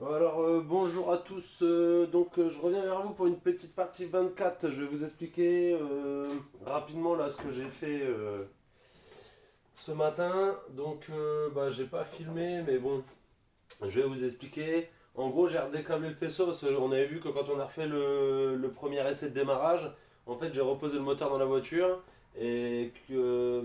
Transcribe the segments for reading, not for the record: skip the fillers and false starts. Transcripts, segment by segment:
Alors bonjour à tous, je reviens vers vous pour une petite partie 24. Je vais vous expliquer rapidement là ce que j'ai fait ce matin. J'ai pas filmé mais bon, je vais vous expliquer. En gros, j'ai redécablé le faisceau parce qu'on avait vu que quand on a refait le premier essai de démarrage, en fait j'ai reposé le moteur dans la voiture et que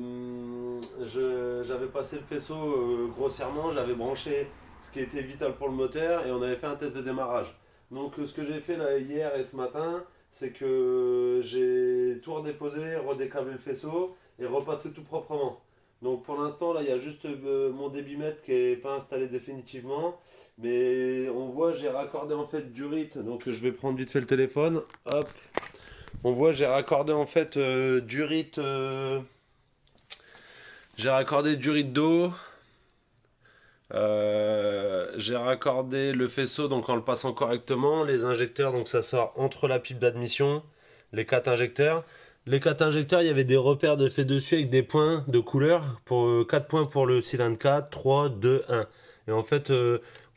j'avais passé le faisceau grossièrement, j'avais branché ce qui était vital pour le moteur et on avait fait un test de démarrage. Donc ce que j'ai fait là hier et ce matin, c'est que j'ai tout redéposé, redécablé le faisceau et repassé tout proprement. Donc pour l'instant là il y a juste mon débitmètre qui n'est pas installé définitivement. Mais on voit j'ai raccordé en fait du RIT. Donc je vais prendre vite fait le téléphone. Hop. On voit j'ai raccordé en fait du RIT. J'ai raccordé du RIT d'eau. J'ai raccordé le faisceau donc en le passant correctement. Les injecteurs, donc ça sort entre la pipe d'admission. Les 4 injecteurs. Les 4 injecteurs, il y avait des repères de fait dessus avec des points de couleur. Pour 4 points pour le cylindre 4, 3, 2, 1. Et en fait,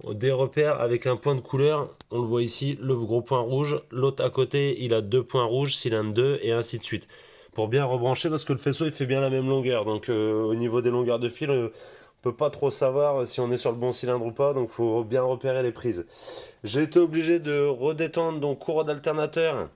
des repères avec un point de couleur. On le voit ici, le gros point rouge. L'autre à côté, il a 2 points rouges, cylindre 2, et ainsi de suite. Pour bien rebrancher, parce que le faisceau, il fait bien la même longueur. Donc au niveau des longueurs de fil, on peut pas trop savoir si on est sur le bon cylindre ou pas, donc faut bien repérer les prises. J'ai été obligé de redétendre donc courroie d'alternateur,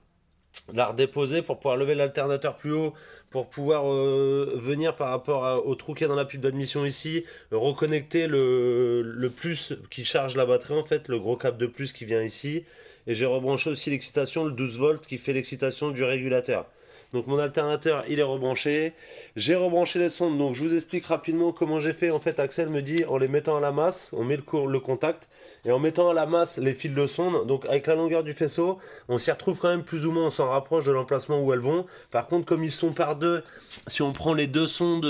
la redéposer pour pouvoir lever l'alternateur plus haut, pour pouvoir venir par rapport au trou qu'il y a dans la pipe d'admission ici, reconnecter le plus qui charge la batterie en fait, le gros câble de plus qui vient ici. Et j'ai rebranché aussi l'excitation, le 12 volts qui fait l'excitation du régulateur. Donc mon alternateur il est rebranché. J'ai rebranché les sondes, donc je vous explique rapidement comment j'ai fait. En fait Axel me dit en les mettant à la masse, on met le contact, et en mettant à la masse les fils de sonde, donc avec la longueur du faisceau, on s'y retrouve quand même plus ou moins, on s'en rapproche de l'emplacement où elles vont. Par contre comme ils sont par deux, si on prend les deux sondes...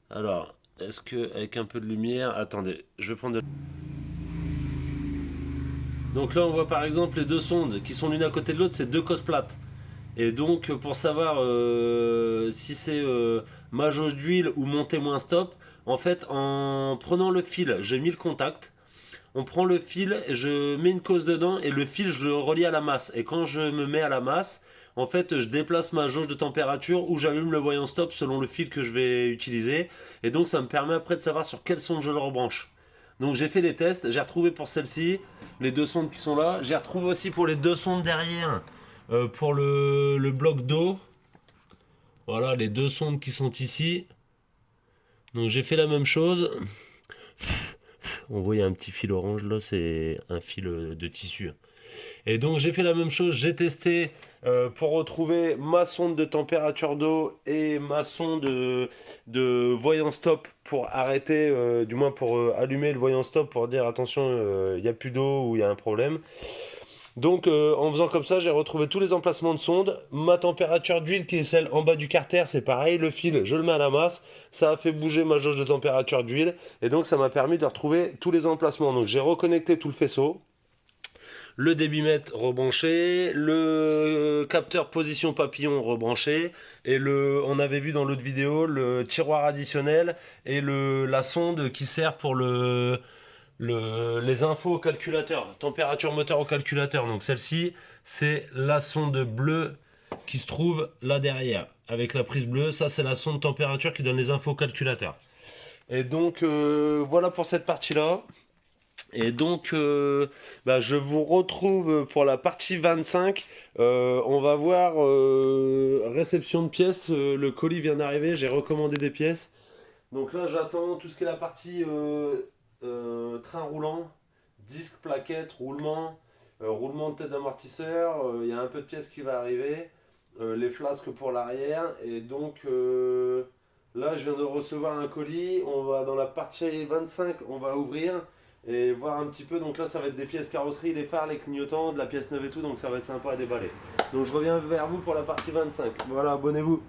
Alors, est-ce que avec un peu de lumière... Attendez, je vais prendre... Donc là on voit par exemple les deux sondes qui sont l'une à côté de l'autre, c'est deux cosses plates. Et donc, pour savoir si c'est ma jauge d'huile ou mon témoin stop, en fait, en prenant le fil, j'ai mis le contact. On prend le fil, je mets une cause dedans et le fil, je le relie à la masse. Et quand je me mets à la masse, en fait, je déplace ma jauge de température ou j'allume le voyant stop selon le fil que je vais utiliser. Et donc, ça me permet après de savoir sur quelle sonde je le rebranche. Donc, j'ai fait les tests. J'ai retrouvé pour celle-ci les deux sondes qui sont là. J'ai retrouvé aussi pour les deux sondes derrière. Pour le bloc d'eau, voilà les deux sondes qui sont ici. Donc j'ai fait la même chose. On voit il y a un petit fil orange là, c'est un fil de tissu. Et donc j'ai fait la même chose, j'ai testé pour retrouver ma sonde de température d'eau et ma sonde de voyant stop pour arrêter, du moins pour allumer le voyant stop pour dire attention, il n'y a plus d'eau ou il y a un problème. Donc en faisant comme ça, j'ai retrouvé tous les emplacements de sonde. Ma température d'huile qui est celle en bas du carter, c'est pareil. Le fil, je le mets à la masse. Ça a fait bouger ma jauge de température d'huile. Et donc ça m'a permis de retrouver tous les emplacements. Donc j'ai reconnecté tout le faisceau. Le débitmètre rebranché, le capteur position papillon rebranché, et on avait vu dans l'autre vidéo le tiroir additionnel et la sonde qui sert pour les infos au calculateur, température moteur au calculateur. Donc celle-ci, c'est la sonde bleue qui se trouve là derrière. Avec la prise bleue, ça c'est la sonde température qui donne les infos au calculateur. Et donc voilà pour cette partie-là. Et donc je vous retrouve pour la partie 25. On va voir réception de pièces. Le colis vient d'arriver, j'ai recommandé des pièces. Donc là j'attends tout ce qui est la partie train roulant, disque, plaquette, roulement, roulement de tête d'amortisseur, il y a un peu de pièces qui va arriver, les flasques pour l'arrière, et donc là je viens de recevoir un colis, on va dans la partie 25, on va ouvrir et voir un petit peu, donc là ça va être des pièces carrosserie, les phares, les clignotants, de la pièce neuve et tout, donc ça va être sympa à déballer. Donc je reviens vers vous pour la partie 25, voilà, abonnez-vous.